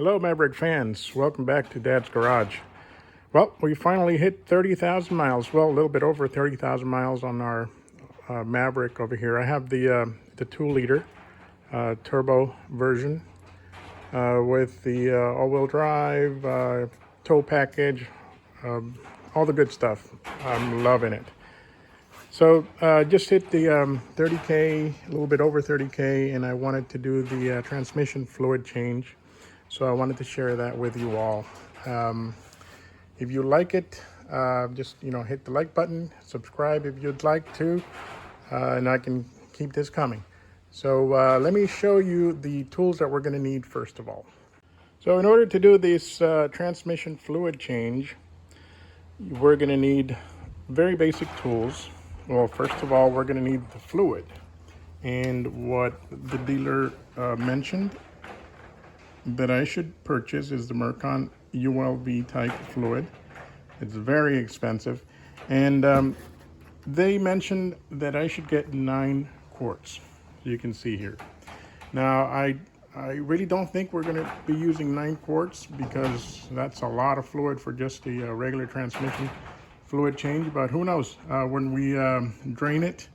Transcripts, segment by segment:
Hello, Maverick fans. Welcome back to Dad's Garage. Well, we finally hit 30,000 miles. Well, a little bit over 30,000 miles on our Maverick over here. I have the 2-liter turbo version with the all-wheel drive, tow package, all the good stuff. I'm loving it. So just hit the 30K, a little bit over 30K, and I wanted to do the transmission fluid change. So I wanted to share that with you all. If you like it, just hit the like button, subscribe if you'd like to, and I can keep this coming. So let me show you the tools that we're going to need first of all. So in order to do this transmission fluid change, we're going to need very basic tools. Well, first of all, we're going to need the fluid, and what the dealer mentioned that I should purchase is the Mercon ULV type fluid. It's very expensive, and they mentioned that I should get 9 quarts. You can see here. Now I really don't think we're going to be using 9 quarts because that's a lot of fluid for just the regular transmission fluid change, but who knows. When we drain it,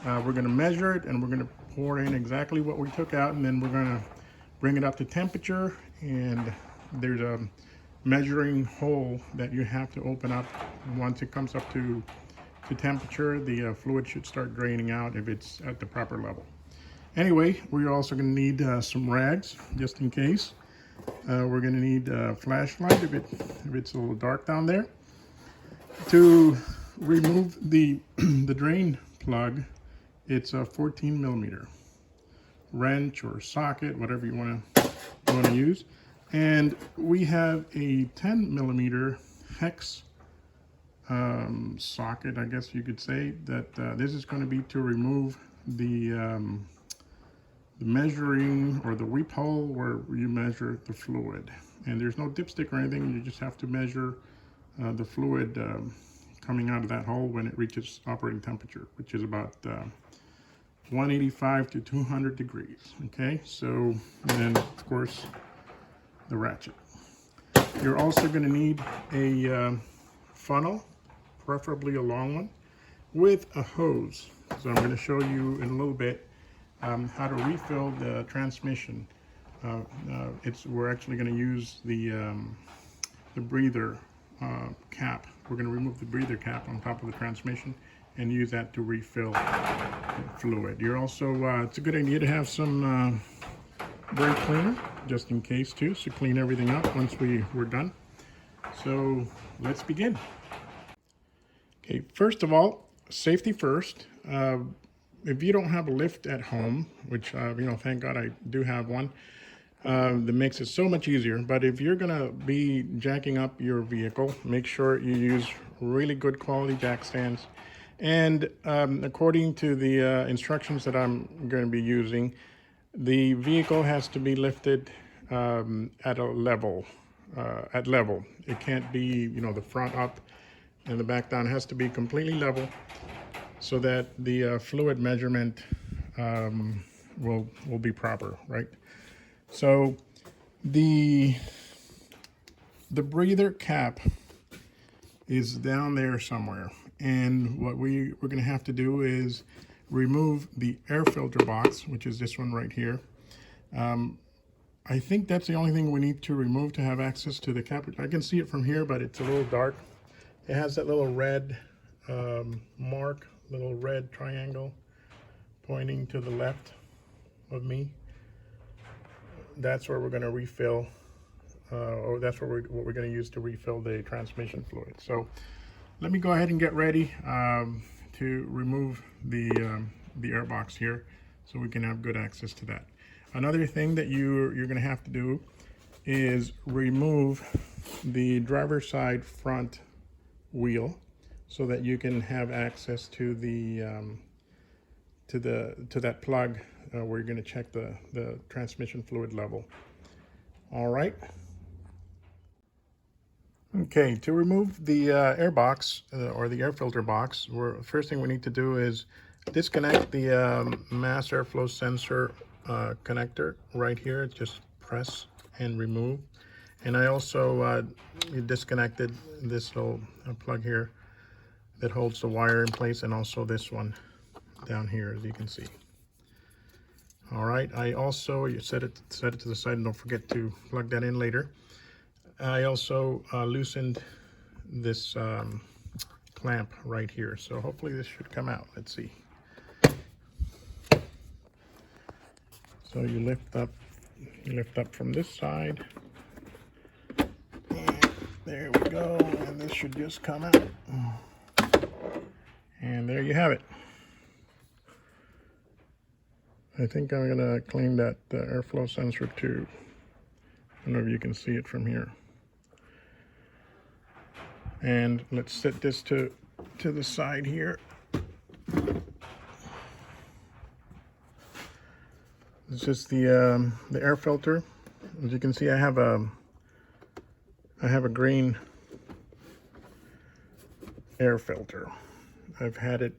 we're going to measure it and we're going to pour in exactly what we took out, and then we're going to bring it up to temperature, and there's a measuring hole that you have to open up. Once it comes up to temperature, the fluid should start draining out if it's at the proper level. Anyway, we're also going to need some rags just in case. We're going to need a flashlight if it's a little dark down there. To remove the the drain plug, it's a 14 millimeter wrench or socket, whatever you want to use, and we have a 10 millimeter hex socket, I guess you could say. That this is going to be to remove the measuring or the weep hole where you measure the fluid. And there's no dipstick or anything. You just have to measure the fluid coming out of that hole when it reaches operating temperature, which is about 185 to 200 degrees. Okay, so, and then of course the ratchet. You're also going to need a funnel, preferably a long one, with a hose. So I'm going to show you in a little bit how to refill the transmission. We're actually going to use the breather cap. We're going to remove the breather cap on top of the transmission and use that to refill fluid. You're also, it's a good idea to have some brake cleaner just in case too, so clean everything up once we're done. So let's begin. Okay, first of all, safety first. If you don't have a lift at home, which thank God I do have one, that makes it so much easier. But if you're gonna be jacking up your vehicle, make sure you use really good quality jack stands. And according to the instructions that I'm going to be using, the vehicle has to be lifted at a level, at level. It can't be, the front up and the back down. It has to be completely level so that the fluid measurement will be proper, right? So the breather cap is down there somewhere, and what we're going to have to do is remove the air filter box, which is this one right here. I think that's the only thing we need to remove to have access to the cap. I can see it from here, but it's a little dark. It has that little red mark, little red triangle pointing to the left of me. That's where we're going to refill, or that's what we're going to use to refill the transmission fluid. So let me go ahead and get ready to remove the air box here so we can have good access to that. Another thing that you're going to have to do is remove the driver's side front wheel so that you can have access to the to that plug where you're going to check the transmission fluid level. All right. Okay, to remove the air box or the air filter box, first thing we need to do is disconnect the mass airflow sensor connector right here. Just press and remove. And I also disconnected this little plug here that holds the wire in place, and also this one down here, as you can see. All right, I also, you set it to the side, and don't forget to plug that in later. I also loosened this clamp right here, so hopefully this should come out. Let's see. So you lift up from this side, and there we go, and this should just come out. And there you have it. I think I'm gonna clean that airflow sensor too. I don't know if you can see it from here. And let's set this to the side here. This is the air filter. As you can see, I have a green air filter. I've had it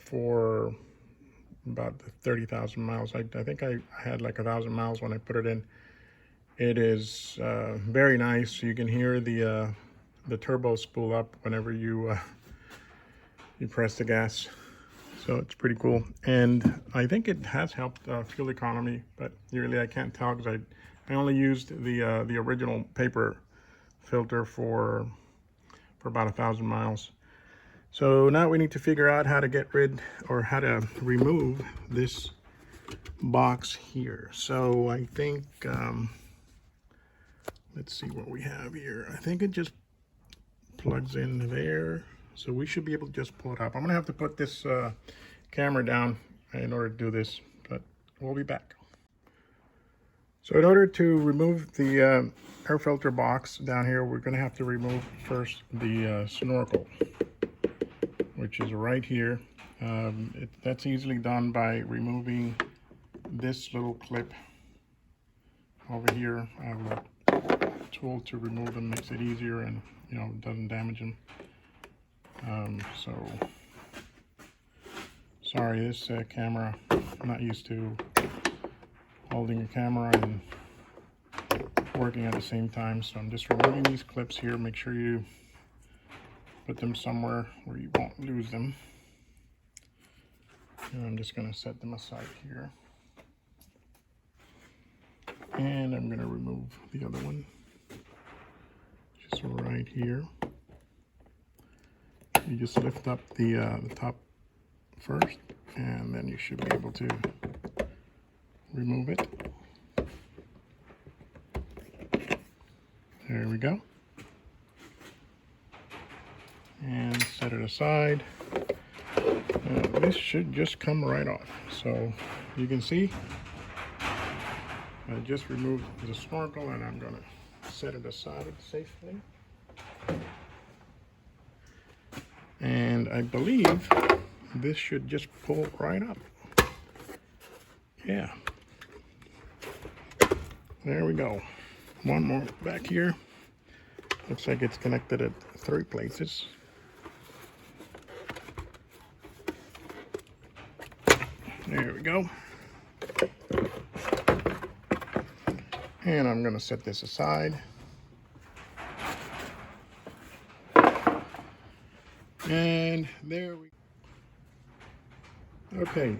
for about 30,000 miles. I think I had like 1,000 miles when I put it in. It is very nice. You can hear the turbo spool up whenever you press the gas. So it's pretty cool. And I think it has helped fuel economy, but really I can't tell because I only used the original paper filter for about 1,000 miles. So now we need to figure out how to get rid, or how to remove this box here. So I think, let's see what we have here. I think it just plugs in there. So we should be able to just pull it up. I'm gonna have to put this camera down in order to do this, but we'll be back. So in order to remove the air filter box down here, we're gonna have to remove first the snorkel, which is right here. That's easily done by removing this little clip over here. I have a tool to remove them, makes it easier, and doesn't damage them. So sorry, this camera, I'm not used to holding a camera and working at the same time, so I'm just removing these clips here. Make sure you put them somewhere where you won't lose them. And I'm just going to set them aside here. And I'm going to remove the other one, just right here. You just lift up the top first, and then you should be able to remove it. There we go. And set it aside. This should just come right off. So you can see I just removed the snorkel, and I'm going to set it aside safely. And I believe this should just pull right up. Yeah. There we go. One more back here. Looks like it's connected at 3 places. There we go. And I'm going to set this aside. And there we go. Okay,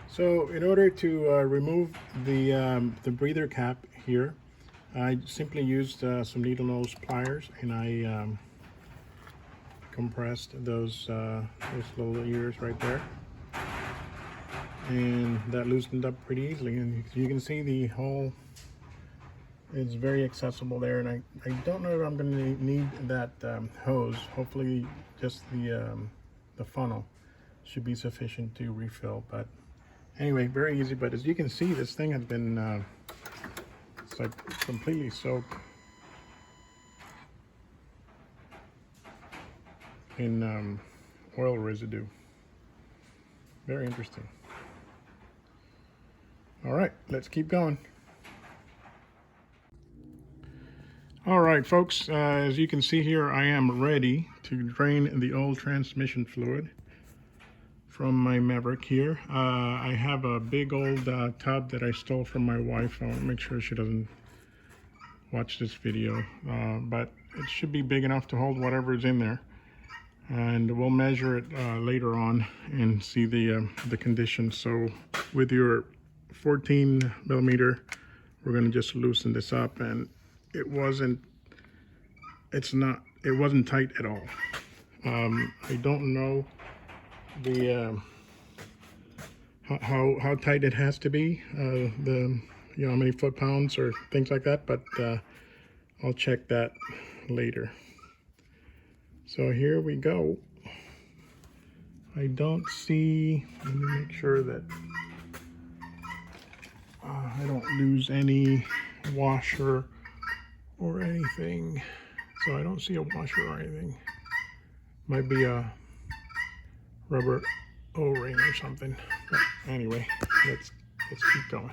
so in order to remove the breather cap here, I simply used some needle nose pliers, and I compressed those little ears right there, and that loosened up pretty easily. And you can see the hole is very accessible there, and I don't know if I'm going to need that hose. Hopefully just the funnel should be sufficient to refill. But anyway, very easy. But as you can see, this thing has been it's like completely soaked in oil residue. Very interesting. All right, let's keep going. All right, folks, as you can see here, I am ready to drain the old transmission fluid from my Maverick here. I have a big old tub that I stole from my wife. I want to make sure she doesn't watch this video, but it should be big enough to hold whatever is in there. And we'll measure it later on and see the condition. So with your 14 millimeter, we're going to just loosen this up, and it wasn't tight at all. I don't know the how tight it has to be, how many foot-pounds or things like that, but I'll check that later. So here we go. I don't see, let me make sure that I don't lose any washer or anything. So I don't see a washer or anything. Might be a rubber O-ring or something. But anyway, let's keep going.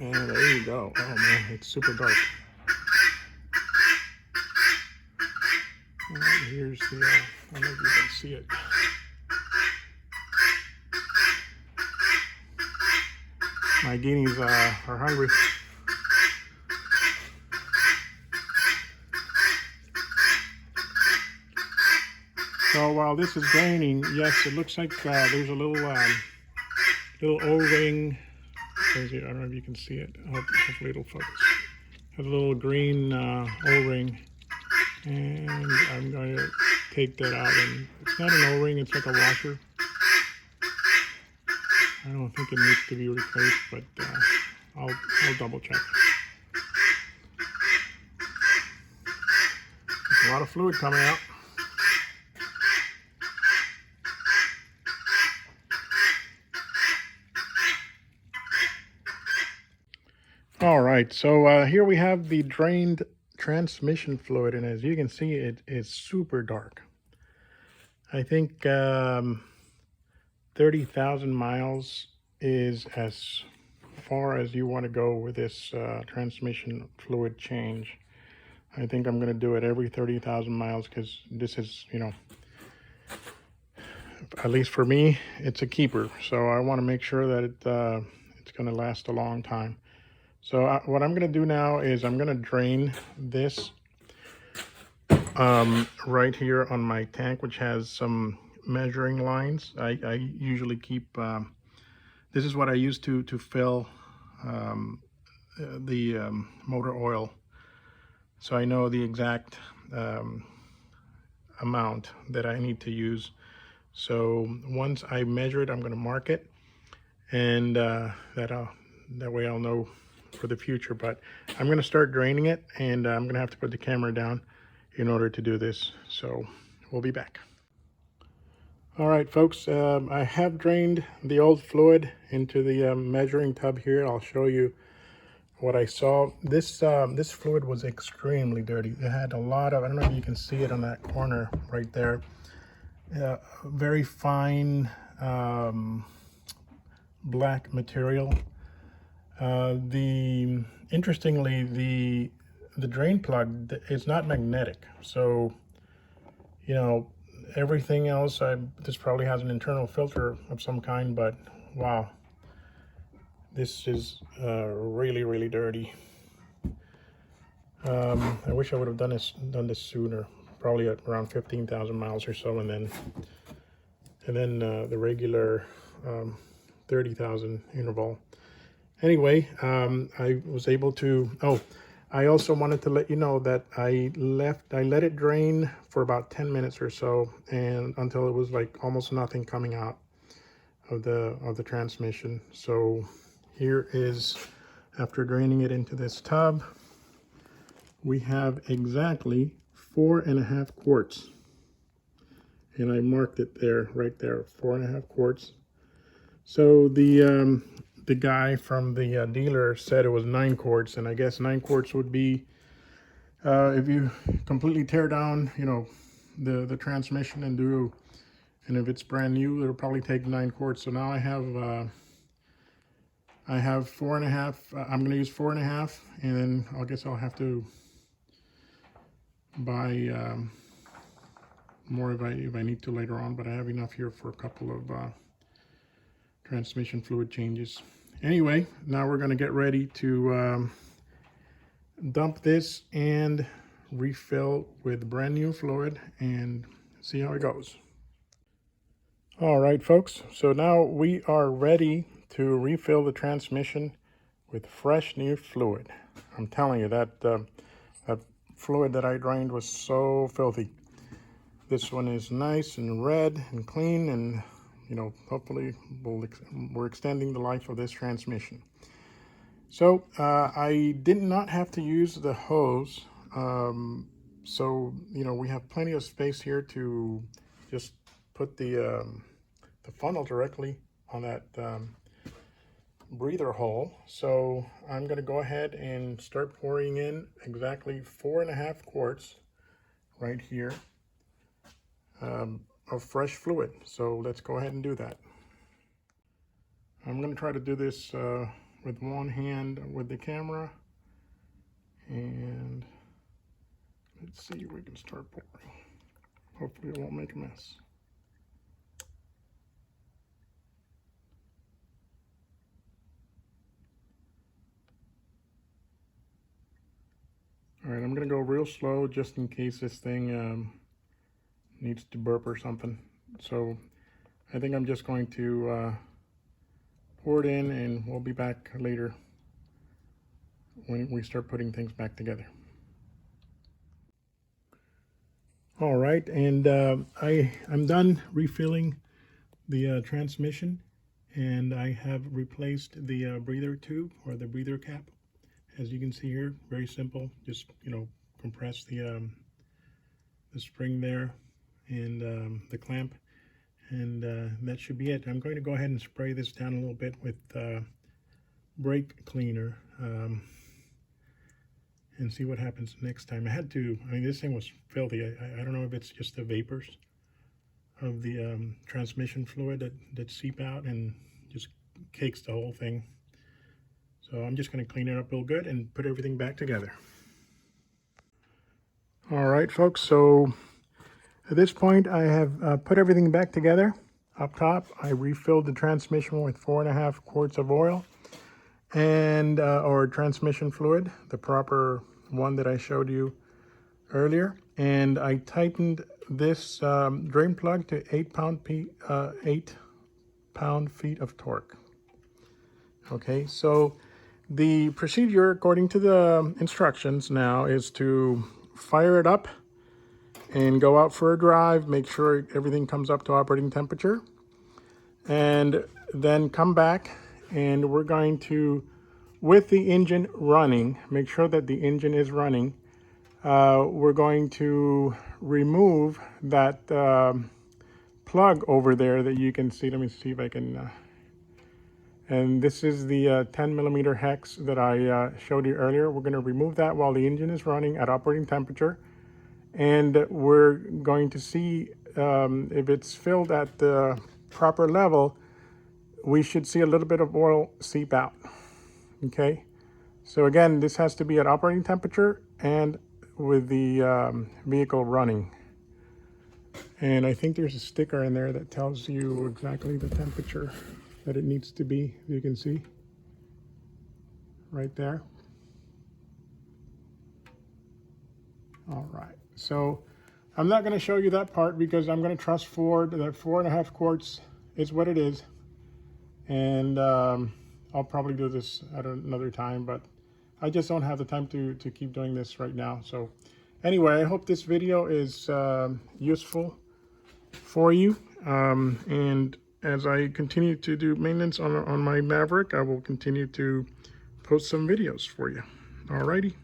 And there you go. Oh man, it's super dark. And here's the, I don't know if you can see it. My guineas are hungry. So while this is draining, yes, it looks like there's a little O-ring. I don't know if you can see it. Hopefully it'll focus. Has a little green O-ring, and I'm going to take that out. And it's not an O-ring; it's like a washer. I don't think it needs to be replaced, but I'll double check. There's a lot of fluid coming out. All right, so here we have the drained transmission fluid, and as you can see, it is super dark. I think 30,000 miles is as far as you want to go with this transmission fluid change. I think I'm going to do it every 30,000 miles because this is, at least for me, it's a keeper. So I want to make sure that it's going to last a long time. So what I'm going to do now is I'm going to drain this right here on my tank, which has some measuring lines. I usually keep, this is what I use to fill the motor oil. So I know the exact amount that I need to use. So once I measure it, I'm going to mark it, and that way I'll know for the future. But I'm going to start draining it, and I'm going to have to put the camera down in order to do this. So we'll be back. All right, folks, I have drained the old fluid into the measuring tub here. I'll show you what I saw. This fluid was extremely dirty. It had a lot of, I don't know if you can see it on that corner right there, very fine black material. Interestingly, the drain plug is not magnetic, so everything else, this probably has an internal filter of some kind, but wow, this is really dirty. I wish I would have done this sooner, probably at around 15,000 miles or so, and then the regular 30,000 interval. Anyway, I was able to, I also wanted to let you know that I let it drain for about 10 minutes or so, and until it was like almost nothing coming out of the transmission. So here is, after draining it into this tub, we have exactly 4.5 quarts. And I marked it there, right there, 4.5 quarts. So the guy from the dealer said it was 9 quarts, and I guess 9 quarts would be, if you completely tear down, the transmission and if it's brand new, it'll probably take 9 quarts. So now I have 4.5. I'm going to use 4.5, and then I guess I'll have to buy more if I need to later on, but I have enough here for a couple of transmission fluid changes. Anyway, now we're going to get ready to dump this and refill with brand new fluid and see how it goes. All right, folks, so now we are ready to refill the transmission with fresh new fluid. I'm telling you that that fluid that I drained was so filthy. This one is nice and red and clean, and you know, hopefully we're extending the life of this transmission. So I did not have to use the hose, so you know, we have plenty of space here to just put the funnel directly on that breather hole. So I'm going to go ahead and start pouring in exactly 4.5 quarts right here of fresh fluid. So let's go ahead and do that. I'm going to try to do this with one hand with the camera, and let's see if we can start pouring. Hopefully it won't make a mess. All right, I'm going to go real slow just in case this thing needs to burp or something. So I think I'm just going to pour it in, and we'll be back later when we start putting things back together. All right, and I'm done refilling the transmission, and I have replaced the breather tube or the breather cap. As you can see here, very simple. Just, you know, compress the spring there and the clamp, and that should be it. I'm going to go ahead and spray this down a little bit with brake cleaner and see what happens next time. I mean, this thing was filthy. I don't know if it's just the vapors of the transmission fluid that seep out and just cakes the whole thing. So I'm just going to clean it up real good and put everything back together. All right, folks, so at this point I have put everything back together. Up top, I refilled the transmission with 4.5 quarts of oil and or transmission fluid, the proper one that I showed you earlier. And I tightened this drain plug to 8 pound-feet of torque. Okay, so the procedure according to the instructions now is to fire it up and go out for a drive, make sure everything comes up to operating temperature, and then come back, and we're going to, with the engine running, make sure that the engine is running. We're going to remove that plug over there that you can see. Let me see if I can, and this is the 10 millimeter hex that I showed you earlier. We're going to remove that while the engine is running at operating temperature, and we're going to see if it's filled at the proper level. We should see a little bit of oil seep out. Okay, so again, this has to be at operating temperature and with the vehicle running. And I think there's a sticker in there that tells you exactly the temperature that it needs to be. You can see right there. All right, so I'm not going to show you that part because I'm going to trust Ford that 4.5 quarts is what it is. And I'll probably do this at another time, but I just don't have the time to keep doing this right now. So anyway, I hope this video is useful for you. And as I continue to do maintenance on my Maverick, I will continue to post some videos for you. Alrighty.